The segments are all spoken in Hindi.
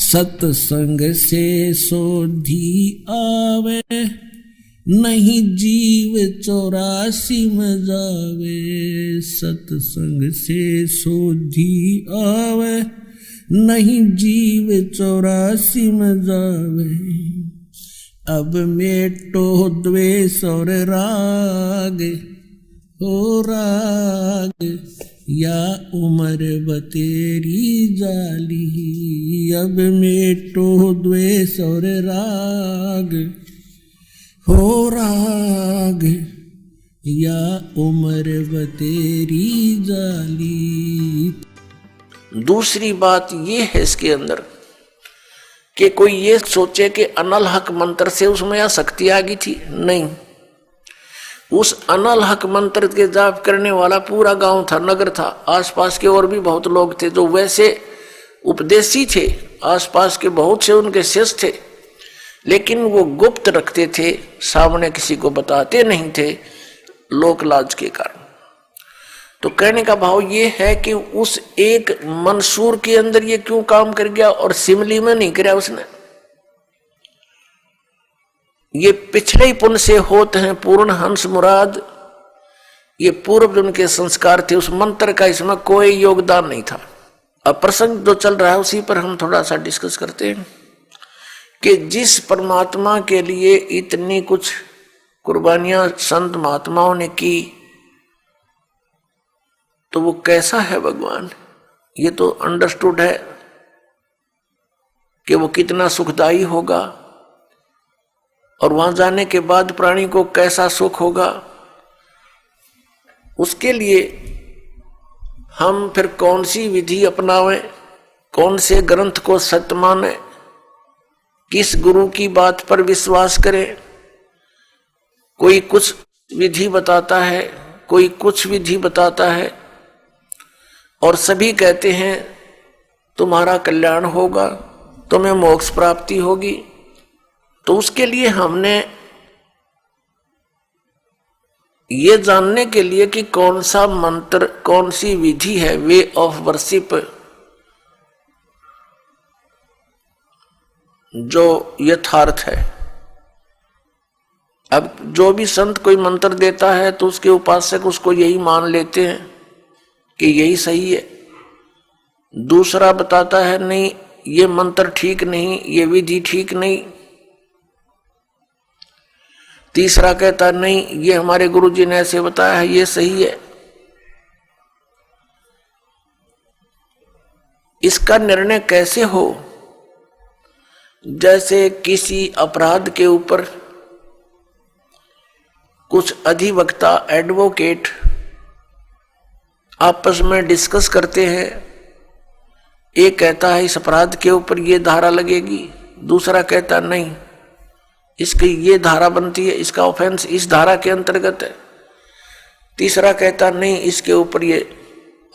सत्संग से सोधी आवे, नहीं जीव 84 में जावे। सत्संग से सोधी आवे, नहीं जीव 84 में जावे। अब मेटो द्वेष और राग, हो राग या उम्र बतेरी जाली। अब मेटो द्वेष और राग, हो राग या उम्र बतेरी जाली। दूसरी बात ये है इसके अंदर कि कोई ये सोचे कि अनल हक मंत्र से उसमें आसक्ति आ गई थी, नहीं। उस अनल हक मंत्र के जाप करने वाला पूरा गांव था, नगर था, आसपास के और भी बहुत लोग थे जो वैसे उपदेशी थे, आसपास के बहुत से उनके शिष्य थे, लेकिन वो गुप्त रखते थे, सामने किसी को बताते नहीं थे लोक लाज के कारण। तो कहने का भाव ये है कि उस एक मंसूर के अंदर ये क्यों काम कर गया और सिमली में नहीं किया उसने। ये पिछले ही पुण्य से होते हैं पूर्ण हंस मुराद, ये पूर्व जन्म के संस्कार थे, उस मंत्र का इसमें कोई योगदान नहीं था। अब प्रसंग जो चल रहा है उसी पर हम थोड़ा सा डिस्कस करते हैं कि जिस परमात्मा के लिए इतनी कुछ कुर्बानियां संत महात्माओं ने की, तो वो कैसा है भगवान, ये तो अंडरस्टूड है कि वो कितना सुखदाई होगा, और वहां जाने के बाद प्राणी को कैसा सुख होगा। उसके लिए हम फिर कौन सी विधि अपनावें, कौन से ग्रंथ को सत्य माने, किस गुरु की बात पर विश्वास करें। कोई कुछ विधि बताता है, कोई कुछ विधि बताता है, और सभी कहते हैं तुम्हारा कल्याण होगा, तुम्हें मोक्ष प्राप्ति होगी। तो उसके लिए हमने ये जानने के लिए कि कौन सा मंत्र, कौन सी विधि है वे ऑफ वर्शिप जो यथार्थ है। अब जो भी संत कोई मंत्र देता है तो उसके उपासक उसको यही मान लेते हैं कि यही सही है। दूसरा बताता है नहीं ये मंत्र ठीक नहीं, ये विधि ठीक नहीं। तीसरा कहता नहीं ये हमारे गुरुजी ने ऐसे बताया है, ये सही है। इसका निर्णय कैसे हो? जैसे किसी अपराध के ऊपर कुछ अधिवक्ता एडवोकेट आपस में डिस्कस करते हैं। एक कहता है इस अपराध के ऊपर ये धारा लगेगी, दूसरा कहता नहीं इसकी ये धारा बनती है, इसका ऑफेंस इस धारा के अंतर्गत है, तीसरा कहता नहीं इसके ऊपर ये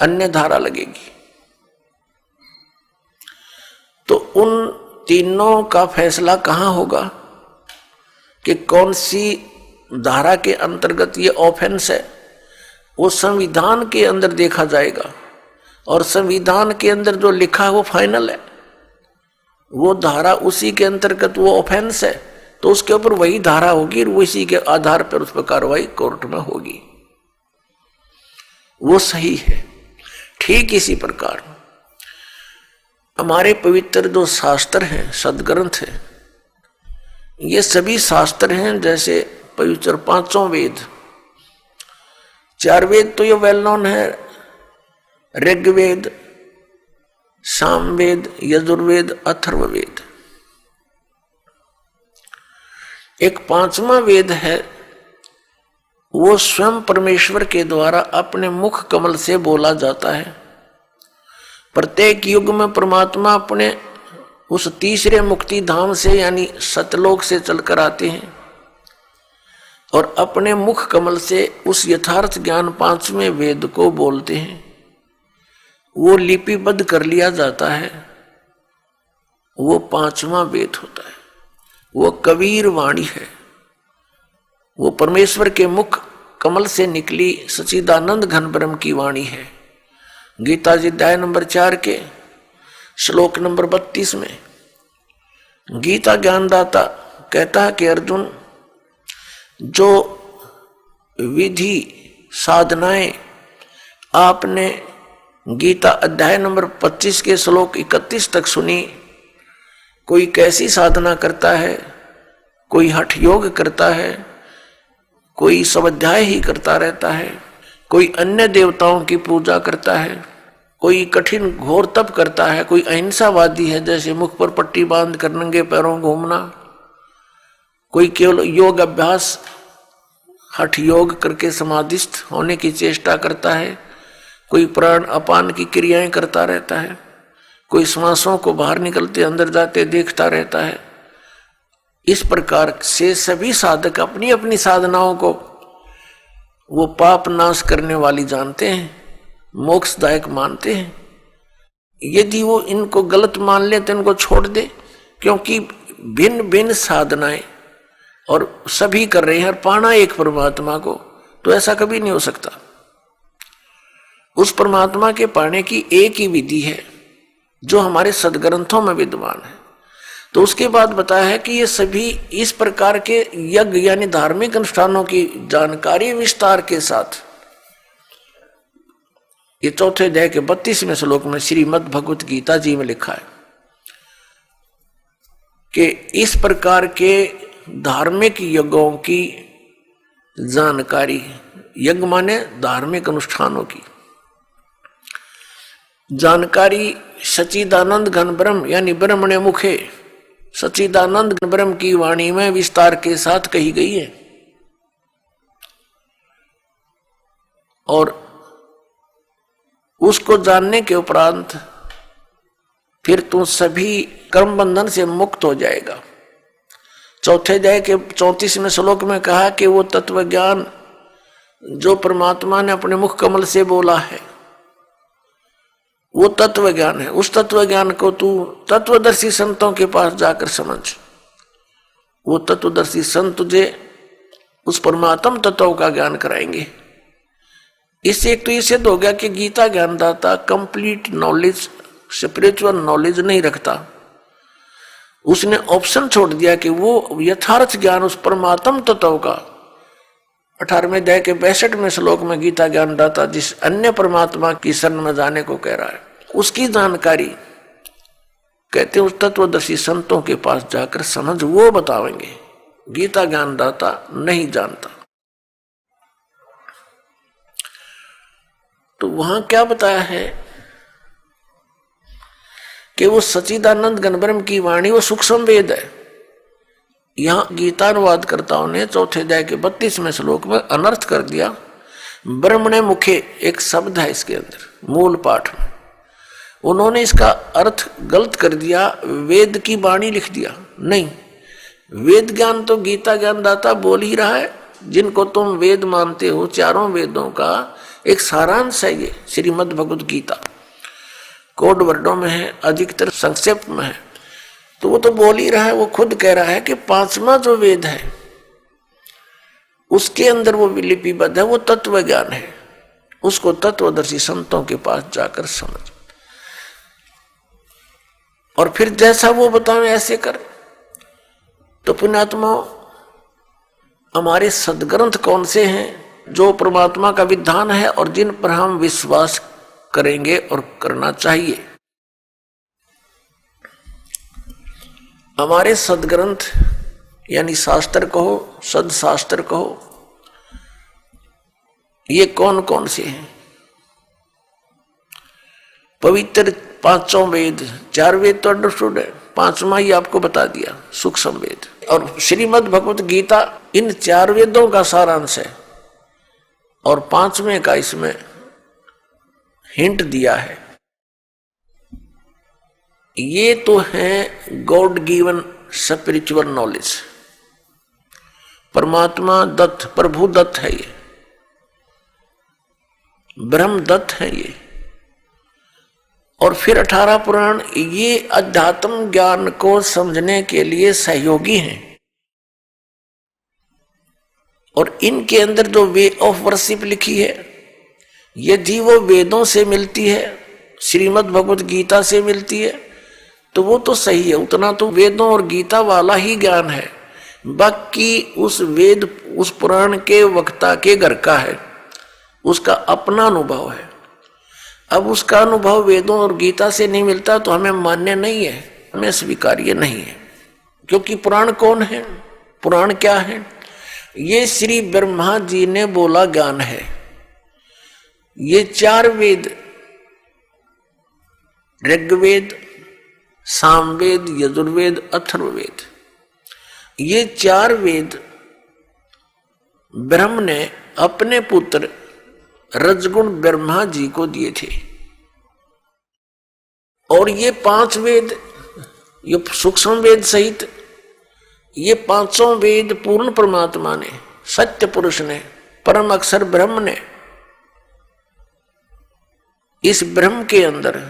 अन्य धारा लगेगी। तो उन तीनों का फैसला कहाँ होगा कि कौन सी धारा के अंतर्गत ये ऑफेंस है? वो संविधान के अंदर देखा जाएगा, और संविधान के अंदर जो लिखा है वो फाइनल है। वो धारा उसी के अंतर्गत वो ऑफेंस है, तो उसके ऊपर वही धारा होगी, उसी के आधार पर उस पर कार्रवाई कोर्ट में होगी। वो सही है। ठीक इसी प्रकार हमारे पवित्र जो शास्त्र हैं, सदग्रंथ हैं, ये सभी शास्त्र हैं जैसे पवित्र पांचों वेद। चार वेद तो ये वेल नोन है, ऋग्वेद, सामवेद, यजुर्वेद, अथर्ववेद। एक पांचवा वेद है, वो स्वयं परमेश्वर के द्वारा अपने मुख कमल से बोला जाता है। प्रत्येक युग में परमात्मा अपने उस तीसरे मुक्ति धाम से यानी सतलोक से चलकर आते हैं और अपने मुख कमल से उस यथार्थ ज्ञान पांचवें वेद को बोलते हैं। वो लिपिबद्ध कर लिया जाता है, वो पांचवा वेद होता है। वो कबीर वाणी है, वो परमेश्वर के मुख कमल से निकली सच्चिदानंद घन ब्रह्म की वाणी है। गीता जी अध्याय नंबर 4 के श्लोक नंबर 32 में गीता ज्ञानदाता कहता है कि अर्जुन, जो विधि साधनाएं आपने गीता अध्याय नंबर 25 के श्लोक 31 तक सुनी, कोई कैसी साधना करता है, कोई हठ योग करता है, कोई स्वाध्याय ही करता रहता है, कोई अन्य देवताओं की पूजा करता है, कोई कठिन घोर तप करता है, कोई अहिंसावादी है जैसे मुख पर पट्टी बांध कर नंगे पैरों घूमना, कोई केवल योग अभ्यास हठ योग करके समाधिस्थ होने की चेष्टा करता है, कोई प्राण अपान की क्रियाएं करता रहता है, कोई श्वासों को बाहर निकलते अंदर जाते देखता रहता है। इस प्रकार से सभी साधक अपनी अपनी साधनाओं को वो पाप नाश करने वाली जानते हैं, मोक्षदायक मानते हैं। यदि वो इनको गलत मान ले तो इनको छोड़ दे, क्योंकि भिन्न भिन्न साधनाएं और सभी कर रहे हैं और पाना एक परमात्मा को, तो ऐसा कभी नहीं हो सकता। उस परमात्मा के पाने की एक ही विधि है जो हमारे सदग्रंथों में विद्यमान है। तो उसके बाद बताया है कि ये सभी इस प्रकार के यज्ञ यानी धार्मिक अनुष्ठानों की जानकारी विस्तार के साथ ये चौथे अध्याय के 32वें श्लोक में श्रीमद् भगवत गीता जी में लिखा है कि इस प्रकार के धार्मिक यज्ञों की जानकारी, यज्ञ माने धार्मिक अनुष्ठानों की जानकारी सच्चिदानंद घन ब्रह्म यानी ब्रह्मणे मुखे सच्चिदानंद घन ब्रह्म की वाणी में विस्तार के साथ कही गई है। और उसको जानने के उपरांत फिर तू सभी कर्म बंधन से मुक्त हो जाएगा। चौथे अध्याय के 34वें श्लोक में कहा कि वो तत्व ज्ञान जो परमात्मा ने अपने मुख कमल से बोला है वो तत्व ज्ञान है। उस तत्व ज्ञान को तू तत्वदर्शी संतों के पास जाकर समझ। वो तत्वदर्शी संत तुझे उस परमात्म तत्व का ज्ञान कराएंगे। इससे एक तो ये सिद्ध हो गया कि गीता ज्ञानदाता कंप्लीट नॉलेज, स्पिरिचुअल नॉलेज नहीं रखता। उसने ऑप्शन छोड़ दिया कि वो यथार्थ ज्ञान उस परमात्म तत्व का 18वें अध्याय के 62वें श्लोक में गीता ज्ञानदाता जिस अन्य परमात्मा की शरण में जाने को कह रहा है, उसकी जानकारी कहते हैं उस तत्वदर्शी संतों के पास जाकर समझ, वो बतावेंगे। गीता ज्ञानदाता नहीं जानता। तो वहां क्या बताया है कि वो सच्चिदानंद घन ब्रह्म की वाणी वो सूक्ष्म वेद है। यहां गीतानुवाद कर्ताओं ने चौथे अध्याय के 32वें श्लोक में अनर्थ कर दिया। ब्रह्मणे मुखे एक शब्द है इसके अंदर मूल पाठ में, उन्होंने इसका अर्थ गलत कर दिया, वेद की वाणी लिख दिया। नहीं, वेद ज्ञान तो गीता ज्ञानदाता बोल ही रहा है। जिनको तुम वेद मानते हो, चारों वेदों का एक सारांश है ये श्रीमद् भगवत गीता। कोड वर्डों में है, अधिकतर संक्षेप में है। तो वो तो बोल ही रहा है, वो खुद कह रहा है कि 5वां जो वेद है उसके अंदर वो लिपिबद्ध है, वो तत्व ज्ञान है। उसको तत्वदर्शी संतों के पास जाकर समझ और फिर जैसा वो बताएं ऐसे कर। तो पुण्यात्मा, हमारे सदग्रंथ कौन से हैं जो परमात्मा का विधान है और जिन पर हम विश्वास करेंगे और करना चाहिए। हमारे सदग्रंथ यानी शास्त्र कहो, सदशास्त्र कहो, ये कौन कौन से हैं? पवित्र 5 वेद, 4 वेद तो अंडरस्टूड है, 5वां ही आपको बता दिया सूक्ष्म वेद। और श्रीमद् भगवत गीता इन 4 वेदों का सारांश है और 5वें का इसमें हिंट दिया है। ये तो है गॉड गिवन स्पिरिचुअल नॉलेज, परमात्मा दत्त, प्रभु दत्त है ये, ब्रह्म दत्त है ये। और फिर 18 पुराण ये अध्यात्म ज्ञान को समझने के लिए सहयोगी हैं। और इनके अंदर जो वे ऑफ वर्शिप लिखी है, यदि वो वेदों से मिलती है, श्रीमद् भगवत गीता से मिलती है, तो वो तो सही है, उतना तो वेदों और गीता वाला ही ज्ञान है। बाकी उस वेद, उस पुराण के वक्ता के घर का है, उसका अपना अनुभव है। अब उसका अनुभव वेदों और गीता से नहीं मिलता तो हमें मान्य नहीं है, हमें स्वीकार्य नहीं है। क्योंकि पुराण कौन है, पुराण क्या है? ये श्री ब्रह्मा जी ने बोला ज्ञान है। ये 4 वेद, ऋग्वेद, सामवेद, यजुर्वेद, अथर्ववेद, ये 4 वेद ब्रह्म ने अपने पुत्र रजगुण ब्रह्मा जी को दिए थे। और ये 5 वेद, ये सूक्ष्म वेद सहित ये 5 वेद पूर्ण परमात्मा ने, सत्य पुरुष ने, परम अक्षर ब्रह्म ने इस ब्रह्म के अंदर,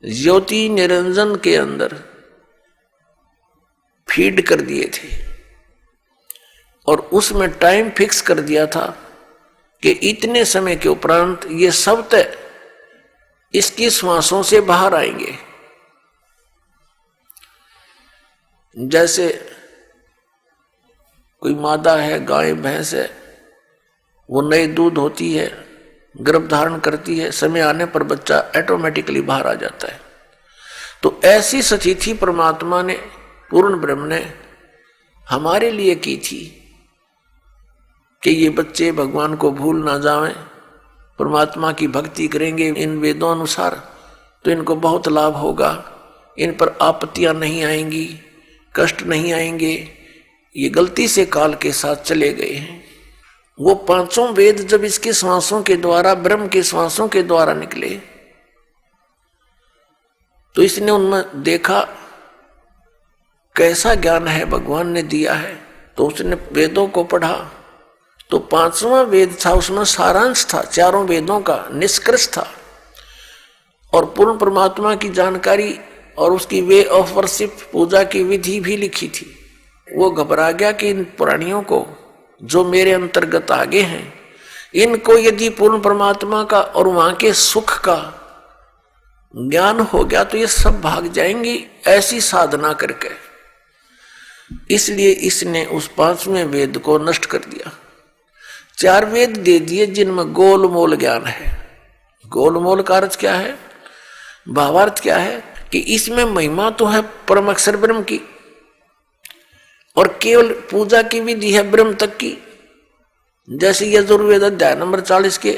ज्योति निरंजन के अंदर फीड कर दिए थे। और उसमें टाइम फिक्स कर दिया था कि इतने समय के उपरांत ये सब तय इसकी श्वासों से बाहर आएंगे। जैसे कोई मादा है, गाय भैंस है, वो नए दूध होती है, गर्भ धारण करती है, समय आने पर बच्चा ऑटोमेटिकली बाहर आ जाता है। तो ऐसी सतिथि परमात्मा ने, पूर्ण ब्रह्म ने हमारे लिए की थी कि ये बच्चे भगवान को भूल ना जाएं, परमात्मा की भक्ति करेंगे इन वेदों अनुसार तो इनको बहुत लाभ होगा, इन पर आपत्तियां नहीं आएंगी, कष्ट नहीं आएंगे। ये गलती से काल के साथ चले गए हैं। वो 5 वेद जब इसके श्वासों के द्वारा, ब्रह्म के श्वासों के द्वारा निकले तो इसने उनमें देखा कैसा ज्ञान है भगवान ने दिया है। तो उसने वेदों को पढ़ा तो 5वां वेद था, उसमें सारांश था, 4 वेदों का निष्कर्ष था और पूर्ण परमात्मा की जानकारी और उसकी वे ऑफ वर्शिप, पूजा की विधि भी लिखी थी। वो घबरा गया कि इन प्राणियों को जो मेरे अंतर्गत आगे हैं, इनको यदि पूर्ण परमात्मा का और वहां के सुख का ज्ञान हो गया तो ये सब भाग जाएंगी ऐसी साधना करके। इसलिए इसने उस 5वें वेद को नष्ट कर दिया। 4 वेद दे दिए जिनमें गोलमोल ज्ञान है। गोलमोल का अर्थ क्या है, भावार्थ क्या है कि इसमें महिमा तो है परम अक्षर ब्रह्म की और केवल पूजा की विधि है ब्रह्म तक की। जैसे यजुर्वेद अध्याय नंबर 40 के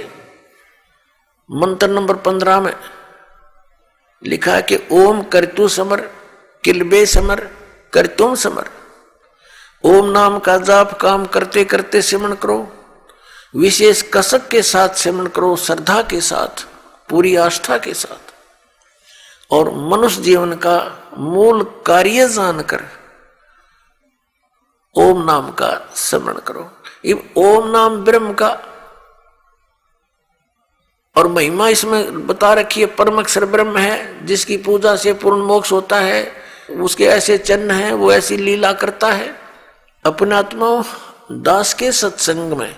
मंत्र नंबर 15 में लिखा है कि ओम कर्तु समर किलबे समर कर्तुम समर। ओम नाम का जाप काम करते करते सिमरण करो, विशेष कसक के साथ सिमरण करो, श्रद्धा के साथ, पूरी आस्था के साथ, और मनुष्य जीवन का मूल कार्य जानकर ओम नाम का स्मरण करो। ओम नाम ब्रह्म का और महिमा इसमें बता रखी है। परम अक्षर ब्रह्म है जिसकी पूजा से पूर्ण मोक्ष होता है, उसके ऐसे चिन्ह हैं, वो ऐसी लीला करता है। अपने आत्मा दास के सत्संग में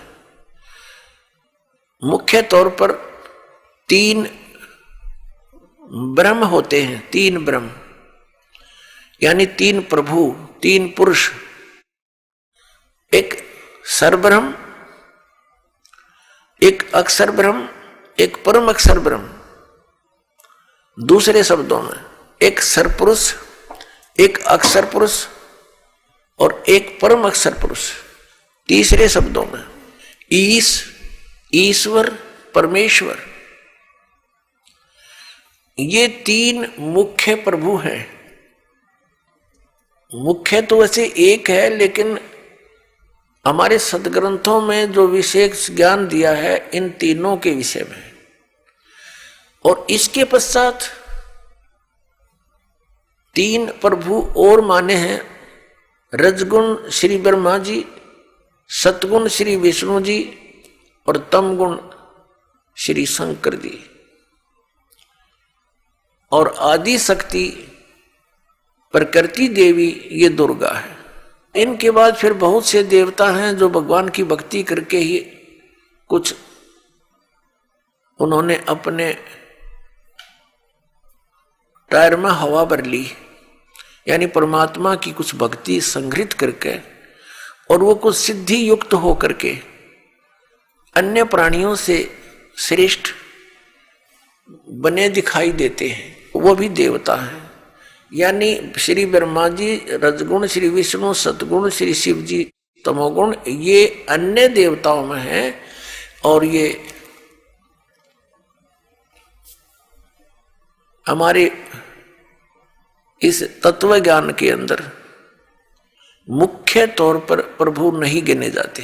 मुख्य तौर पर 3 ब्रह्म होते हैं, 3 ब्रह्म यानी 3 प्रभु, 3 पुरुष। एक सरब्रह्म, एक अक्षर ब्रह्म, एक परम अक्षर ब्रह्म। दूसरे शब्दों में एक सरपुरुष, एक अक्षर पुरुष और एक परम अक्षर पुरुष। तीसरे शब्दों में ईश्वर, परमेश्वर। ये 3 मुख्य प्रभु हैं। मुख्य तो वैसे एक है, लेकिन हमारे सदग्रंथों में जो विशेष ज्ञान दिया है इन तीनों के विषय में। और इसके पश्चात 3 प्रभु और माने हैं, रजगुण श्री ब्रह्मा जी, सतगुण श्री विष्णु जी और तमगुण श्री शंकर जी, और आदि शक्ति प्रकृति देवी ये दुर्गा है। इनके बाद फिर बहुत से देवता हैं जो भगवान की भक्ति करके ही कुछ उन्होंने अपने टायर में हवा भर ली, यानी परमात्मा की कुछ भक्ति संग्रहित करके और वो कुछ सिद्धि युक्त हो करके अन्य प्राणियों से श्रेष्ठ बने दिखाई देते हैं, वो भी देवता है। यानी श्री ब्रह्मा जी रजगुण, श्री विष्णु सतगुण, श्री शिव जी तमोगुण, ये अन्य देवताओं में है। और ये हमारे इस तत्व ज्ञान के अंदर मुख्य तौर पर प्रभु नहीं गिने जाते।